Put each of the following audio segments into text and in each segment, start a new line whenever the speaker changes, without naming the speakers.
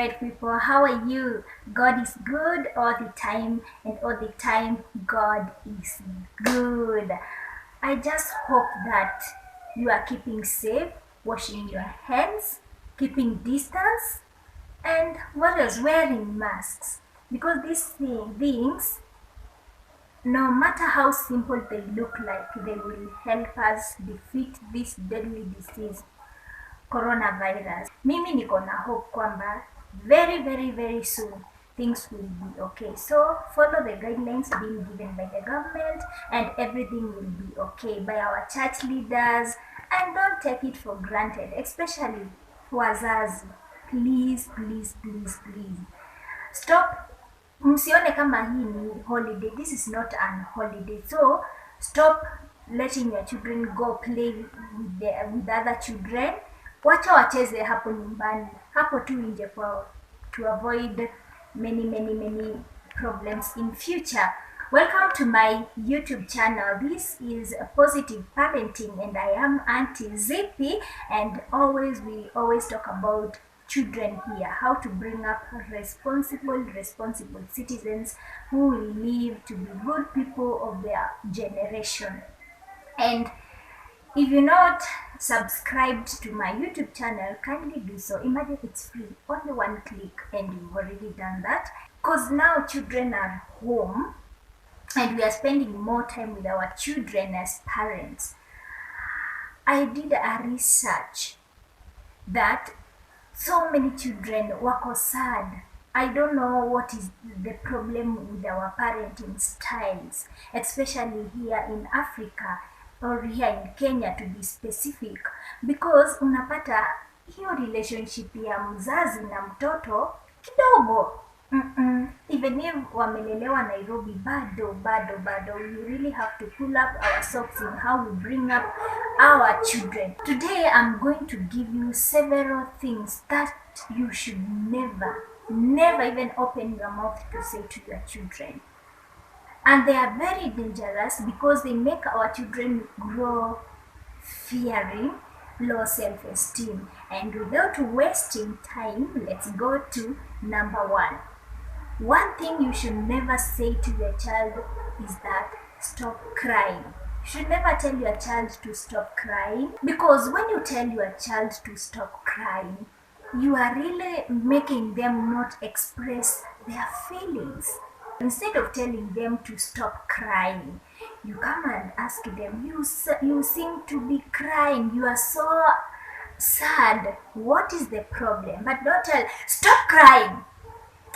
right, people? How are you? God is good all the time, and all the time, God is good. I just hope that you are keeping safe, washing your hands, keeping distance, and what else? Wearing masks. Because things, no matter how simple they look like, they will help us defeat this deadly disease, coronavirus. Mimi niko na hope kwamba very soon things will be okay. So follow the guidelines being given by the government and everything will be okay, by our church leaders, and don't take it for granted, especially wazazi. Please stop. Msione kama hii ni holiday. This is not an holiday. So stop letting your children go play with other children. Wacha wacheze hapo nyumbani, hapo tu nje kwao, to avoid many problems in future. Welcome to my YouTube channel. This is a Positive Parenting, and I am Auntie Zippy, and we always talk about children here, how to bring up responsible citizens who will live to be good people of their generation. And if you're not subscribed to my YouTube channel, kindly do so. Imagine it's free, only one click, and you've already done that. Because now children are home and we are spending more time with our children as parents. I did a research that so many children wako sad. I don't know what is the problem with our parenting styles, especially here in Africa or here in Kenya to be specific, because unapata hiyo relationship ya mzazi na mtoto kidogo. Even if wamelelewa Nairobi, bado. We really have to pull up our socks in how we bring up our children. Today I'm going to give you several things that you should never even open your mouth to say to your children. And they are very dangerous because they make our children grow fearing, low self-esteem. And without wasting time, let's go to number one. One thing you should never say to your child is that stop crying. You should never tell your child to stop crying, because when you tell your child to stop crying, you are really making them not express their feelings. Instead of telling them to stop crying, you come and ask them, you seem to be crying, you are so sad, what is the problem? But don't tell, stop crying,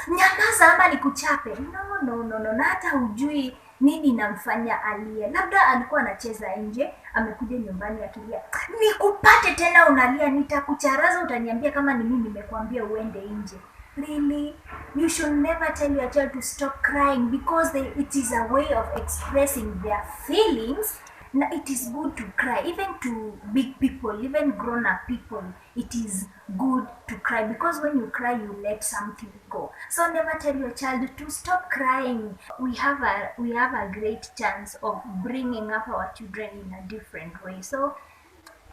nyamaza ama nikuchape. No. Na hata hujui nini namfanya alie. Labda alikuwa anacheza nje, amekuja nyumbani akilia, nikupate tena unalia, nitakucharaza, utaniambia kama ni mimi nimekuambia uende nje. Really? You should never tell your child to stop crying, because it is a way of expressing their feelings. Now, it is good to cry, even to big people, even grown-up people. It is good to cry, because when you cry, you let something go. So never tell your child to stop crying. We have a great chance of bringing up our children in a different way. So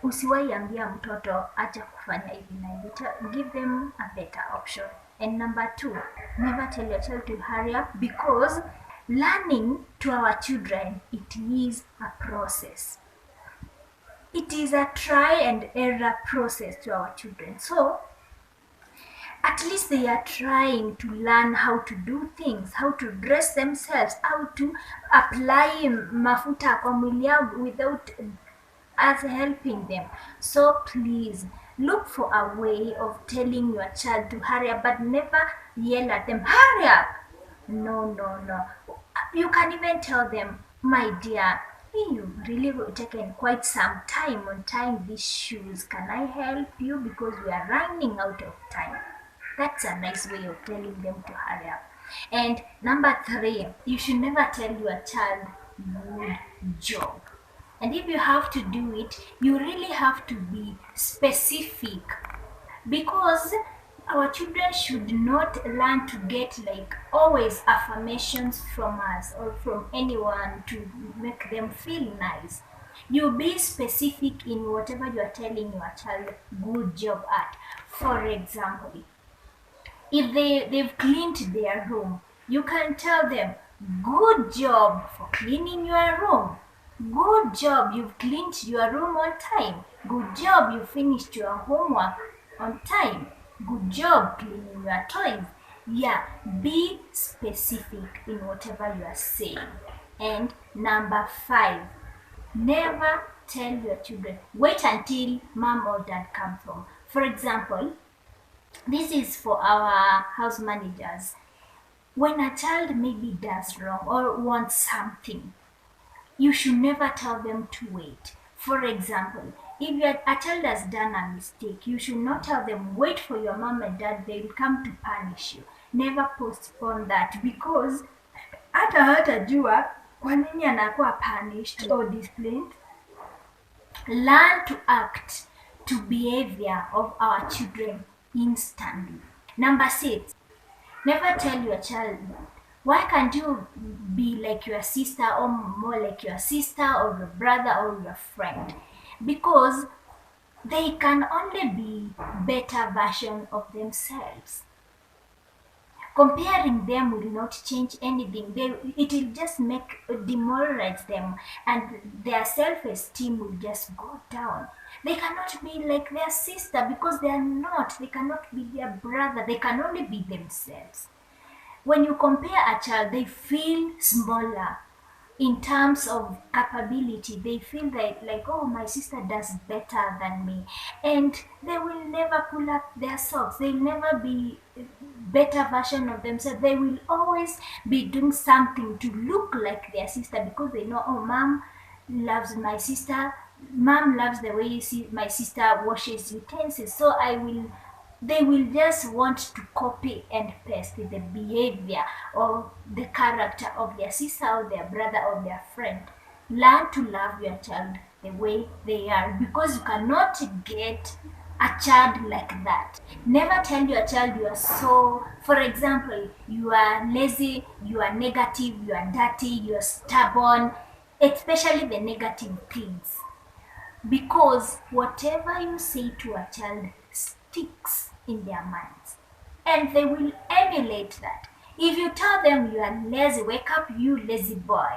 usiwahi ambia mtoto acha kufanya hivi na hivi. Give them a better option. And number two, never tell your child to hurry up, because learning to our children, it is a process. It is a try and error process to our children. So at least they are trying to learn how to do things, how to dress themselves, how to apply mafuta kwa mwili yao without us helping them. So please look for a way of telling your child to hurry up, but never yell at them, hurry up. No. You can even tell them, my dear, you've really taken quite some time on tying these shoes. Can I help you? Because we are running out of time. That's a nice way of telling them to hurry up. And number three, you should never tell your child, good job. And if you have to do it, you really have to be specific, because our children should not learn to get like always affirmations from us or from anyone to make them feel nice. You be specific in whatever you are telling your child good job at. For example, If they've cleaned their room, you can tell them, good job for cleaning your room. Good job, you've cleaned your room on time. Good job, you finished your homework on time. Good job cleaning your toys. Yeah, be specific in whatever you are saying. And number 5, never tell your children, wait until mom or dad comes home. For example, this is for our house managers. When a child maybe does wrong or wants something, you should never tell them to wait. For example, if a child has done a mistake, you should not tell them, wait for your mom and dad, they will come to punish you. Never postpone that, because hata hatajua kwa nini anakuwa punished or disciplined. Learn to act to behavior of our children instantly. Number 6, never tell your child, why can't you be like your sister or more like your sister or your brother or your friend? Because they can only be better version of themselves. Comparing them will not change anything. It will just demoralize them, and their self-esteem will just go down. They cannot be like their sister because they are not. They cannot be their brother. They can only be themselves. When you compare a child, they feel smaller in terms of capability. They feel like, oh, my sister does better than me, and they will never pull up their socks. They'll never be better version of themselves. They will always be doing something to look like their sister, because they know, oh, mom loves my sister, mom loves the way my sister washes utensils, so they will just want to copy and paste the behavior or the character of their sister or their brother or their friend. Learn to love your child the way they are, because you cannot get a child like that. Never tell your child you are so, for example, you are lazy, you are negative, you are dirty, you are stubborn, especially the negative things. Because whatever you say to a child sticks in their minds, and they will emulate that. If you tell them you are lazy, wake up you lazy boy,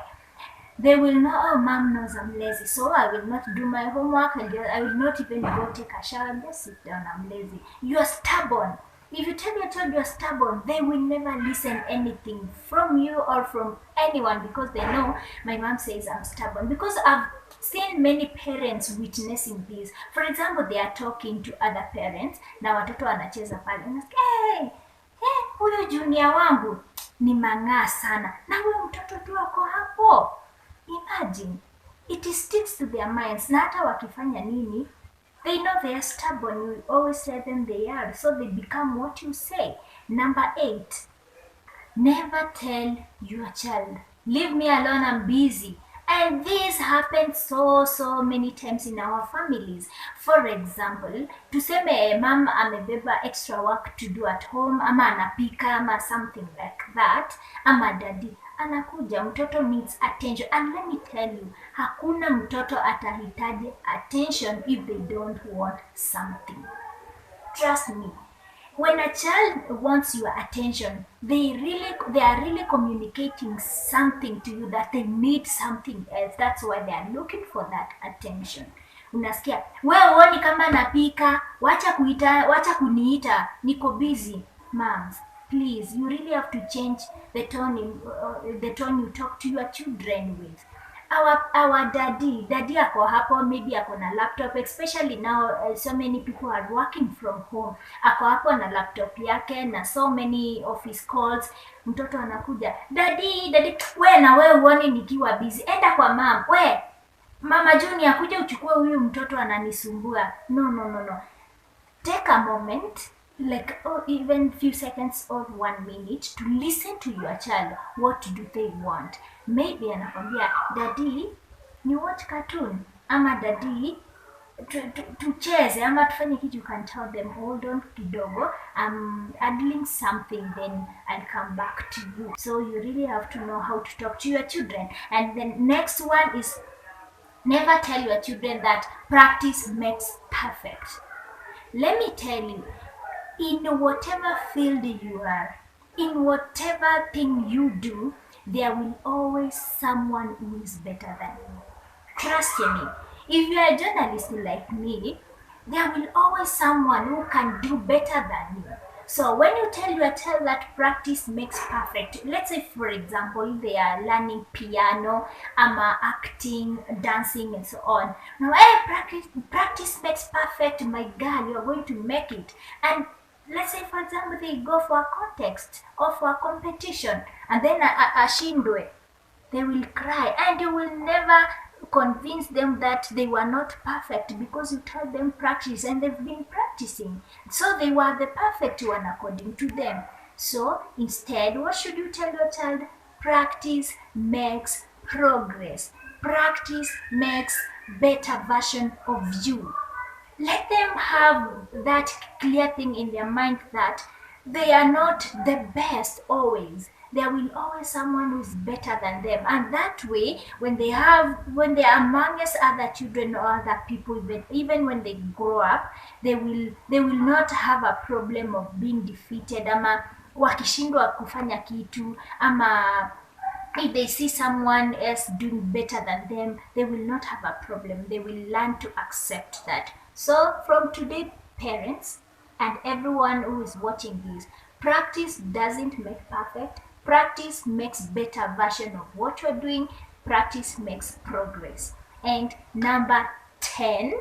they will know, oh, mom knows I'm lazy, so I will not do my homework, and I will not even go take a shower and just sit down, I'm lazy. You are stubborn. If you tell your child you are stubborn, they will never listen anything from you or from anyone, because they know my mom says I'm stubborn. Because I've seen many parents witnessing this. For example, they are talking to other parents na watoto wanacheza pale. Hey, huyo junior wangu ni mang'aa sana, na huyo mtoto tu ako hapo. Imagine, it sticks to their minds. Na hata wakifanya nini, they know they are stubborn. You always tell them they are, so they become what you say. Number 8, never tell your child, leave me alone, I'm busy. And this happens so many times in our families. For example, tuseme mom amebeba extra work to do at home, ama anapika, ama something like that, ama daddy anakuja, mtoto needs attention. And let me tell you, hakuna mtoto atahitaji attention if they don't want something. Trust me. When a child wants your attention, they are really communicating something to you, that they need something else. That's why they are looking for that attention. Unasikia, wewe uoni kama napika, wacha kuniita, niko busy. Moms, please, you really have to change the tone you talk to your children with. Our daddy ako hapo, maybe ako na laptop, especially now so many people are working from home. Ako hapo na laptop yake na so many office calls. Mtoto anakuja, daddy, we na we uone nikiwa busy, enda kwa mom, we mama Junior kuja uchukue huyu mtoto ananisumbua. No. Take a moment, like even few seconds or 1 minute, to listen to your child. What do they want? Maybe anakwambia, daddy, ni watch cartoon, ama daddy, tucheze, ama tufanye kitu. You can tell them, hold on kidogo, I'm handling something, then I'll come back to you. So you really have to know how to talk to your children. And the next one is, never tell your children that practice makes perfect. Let me tell you, In whatever field you are, in whatever thing you do, there will always someone who is better than you. Trust me. If you are a journalist like me, there will always someone who can do better than you. So when you tell your child that practice makes perfect, let's say for example they are learning piano, acting, dancing and so on. Now, hey, practice makes perfect, my girl, you're going to make it. And let's say for example they go for a contest or for a competition and then ashindwe, they will cry and you will never convince them that they were not perfect because you told them practice and they've been practicing. So they were the perfect one according to them. So instead, what should you tell your child? Practice makes progress. Practice makes better version of you. Let them have that clear thing in their mind that they are not the best always. There will always someone who's better than them, and that way when they are amongst other children or other people, even when they grow up, they will not have a problem of being defeated ama wakishindwa kufanya kitu ama if they see someone else doing better than them, they will not have a problem. They will learn to accept that. So from today, parents and everyone who is watching this, practice doesn't make perfect. Practice makes better version of what you're doing. Practice makes progress. And number 10,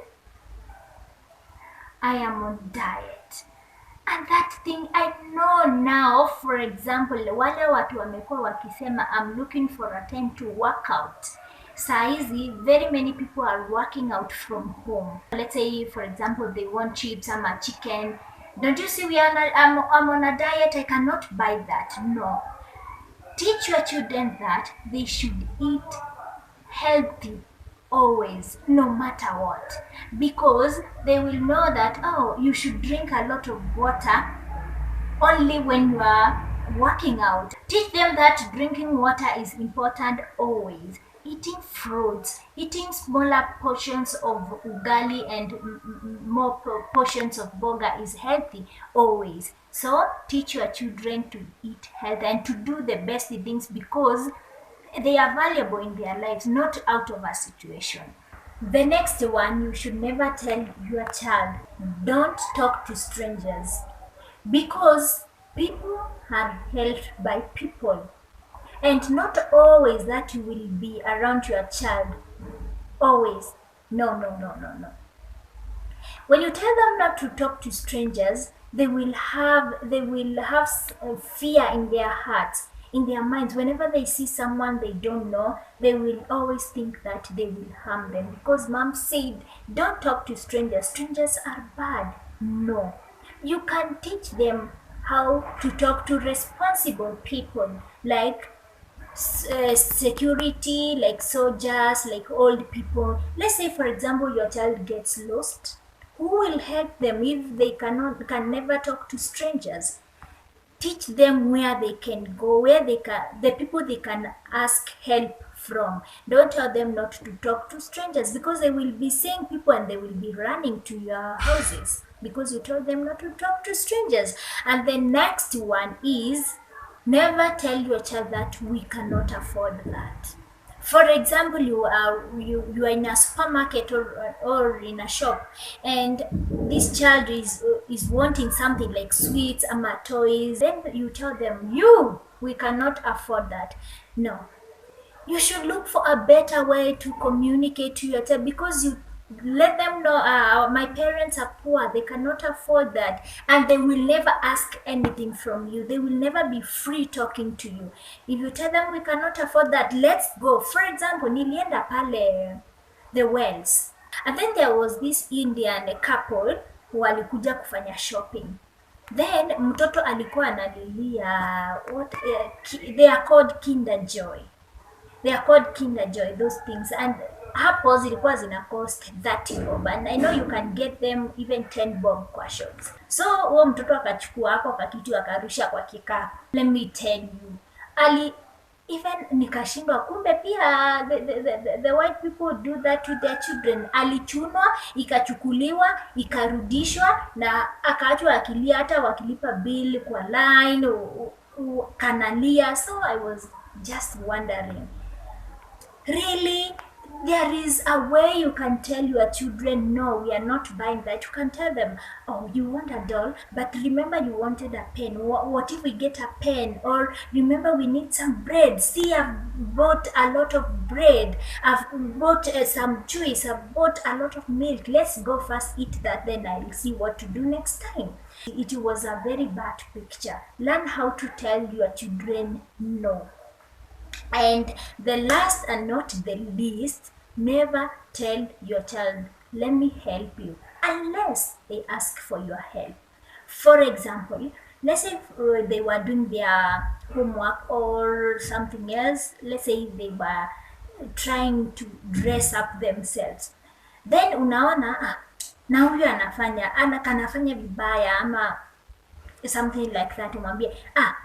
I am on diet. And that thing I know now, for example, wale watu wamekuwa wakisema I'm looking for a time to work out. Saa hizi, very many people are working out from home. Let's say, for example, they want chips or chicken. Don't you see I'm on a diet, I cannot buy that. No. Teach your children that they should eat healthy always, no matter what, because they will know that, oh, you should drink a lot of water only when you are working out. Teach them that drinking water is important always. Eating fruits, eating smaller portions of ugali and more portions of boga is healthy always. So teach your children to eat healthy and to do the best things because they are valuable in their lives, not out of a situation. The next one, you should never tell your child, don't talk to strangers, because people are helped by people. And not always that you will be around your child. Always. No. When you tell them not to talk to strangers, they will have fear in their hearts, in their minds. Whenever they see someone they don't know, they will always think that they will harm them. Because mom said, don't talk to strangers. Strangers are bad. No. You can teach them how to talk to responsible people, like security, like soldiers, like old people. Let's say for example your child gets lost, who will help them if they can never talk to strangers? Teach them where they can go, where the people they can ask help from. Don't tell them not to talk to strangers, because they will be seeing people and they will be running to your houses because you told them not to talk to strangers. And the next one is, never tell your child that we cannot afford that. For example, you are in a supermarket or in a shop, and this child is wanting something like sweets or toys. Then you tell them, we cannot afford that. No, you should look for a better way to communicate to your child, because you let them know, my parents are poor, they cannot afford that, and they will never ask anything from you. They will never be free talking to you. If you tell them we cannot afford that, let's go. For example, nilienda pale the Wells, and then there was this Indian couple who walikuja kufanya shopping. Then mtoto alikuwa analilia they are called Kinder Joy. They are called Kinder Joy, those things. And hapo zilikuwa zina cost 30 bob, and I know you can get them even 10 bob kwa shops. So huo mtoto akachukua hapo kakitu akarusha kwa kikapu. Let me tell you, Even nikashindwa, kumbe pia the white people do that to their children. Alichunwa, ikachukuliwa, ikarudishwa na akaachwa akilia, hata wakilipa bill kwa line kanalia. So I was just wondering, really, there is a way you can tell your children, no, we are not buying that. You can tell them, oh, you want a doll, but remember you wanted a pen. What if we get a pen? Or remember we need some bread. See, I've bought a lot of bread. I've bought some juice. I've bought a lot of milk. Let's go first eat that, then I'll see what to do next time. It was a very bad picture. Learn how to tell your children no. And the last and not the least, never tell your child, let me help you, unless they ask for your help. For example, let's say they were doing their homework or something else. Let's say they were trying to dress up themselves. Then unaona, na huyu kanafanya vibaya ama something like that, umwambie,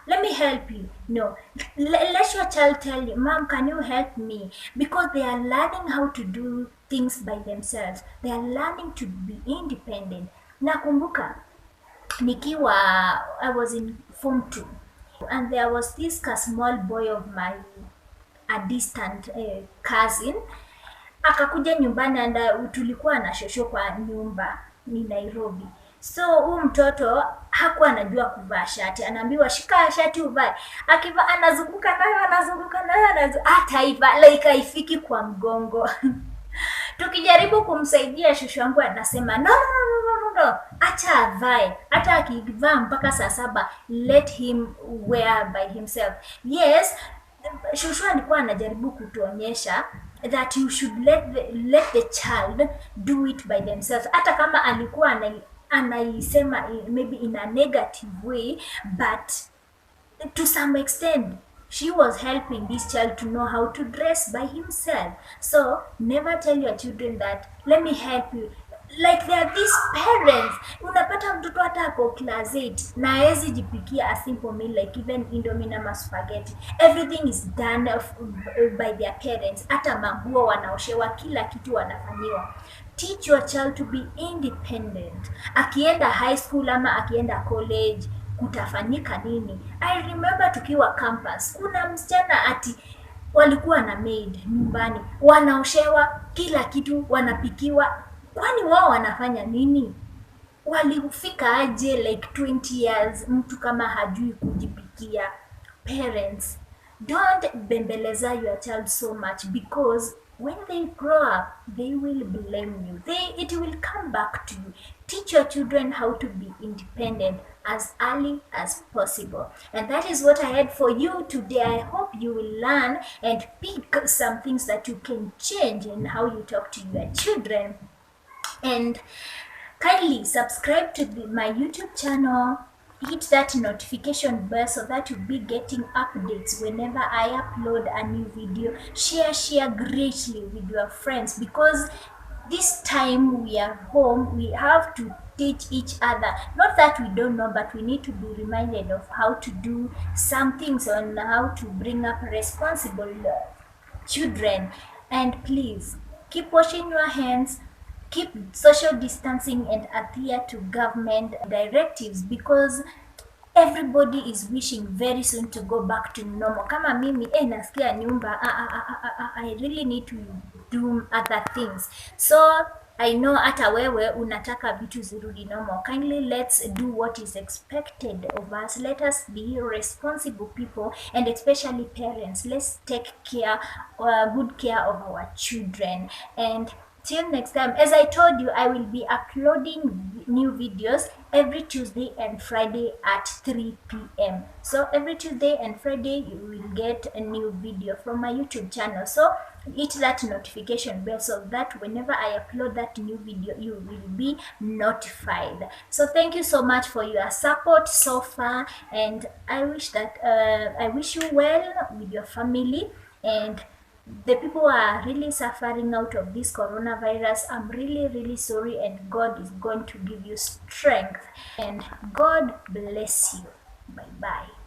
let me help you. No, let your child tell you, mom, can you help me? Because they are learning how to do things by themselves. They are learning to be independent. Nakumbuka nikiwa, I was in form 2, and there was this small boy of my a distant cousin. Akakuja nyumbani, and tulikuwa na shosho kwa nyumba ni Nairobi. So huyu mtoto hakuwa anajua kuvaa shati, anaambiwa shika shati uvae. Akiva anazunguka nayo hata iva like haifiki kwa mgongo. Tukijaribu kumsaidia, shosho wangu anasema no, acha avae, hata akivaa mpaka saa 7, let him wear by himself. Yes, shosho alikuwa anajaribu kutuonyesha that you should let the child do it by themselves, hata kama alikuwa anaisema maybe in a negative way, but to some extent she was helping this child to know how to dress by himself. So never tell your children that let me help you. Like there are these parents, unapata mtoto hata ako class 8 na hawezi jipikia a simple meal like even indomie ama spaghetti. Everything is done by their parents. Hata manguo wanaoshewa, kila kitu wanafanyiwa. Teach your child to be independent. Akienda high school ama akienda college, kutafanyika nini? I remember tukiwa campus, kuna msichana ati walikuwa na maid nyumbani, wanaoshewa kila kitu, wanapikiwa. Kwani wao wanafanya nini? Walifika aje like 20 years mtu kama hajui kujipikia? Parents, don't bembeleza your child so much, because when they grow up, they will blame you. It will come back to you. Teach your children how to be independent as early as possible. And that is what I had for you today. I hope you will learn and pick some things that you can change in how you talk to your children. And kindly subscribe to my YouTube channel. Hit that notification bell so that you'll be getting updates whenever I upload a new video. Share greatly with your friends, because this time we are home, we have to teach each other. Not that we don't know, but we need to be reminded of how to do some things, on how to bring up responsible children. And please keep washing your hands, keep social distancing, and adhere to government directives, because everybody is wishing very soon to go back to normal. Kama mimi nasikia nyumba, I really need to do other things. So I know hata wewe unataka vitu zirudi normal. Kindly let's do what is expected of us. Let us be responsible people, and especially parents. Let's take care, good care of our children. And till next time, as I told you, I will be uploading new videos every Tuesday and Friday at 3 p.m. So every Tuesday and Friday you will get a new video from my YouTube channel. So hit that notification bell so that whenever I upload that new video, you will be notified. So thank you so much for your support so far, and I wish you well with your family. And the people who are really suffering out of this coronavirus, I'm really sorry, and God is going to give you strength, and God bless you. Bye bye.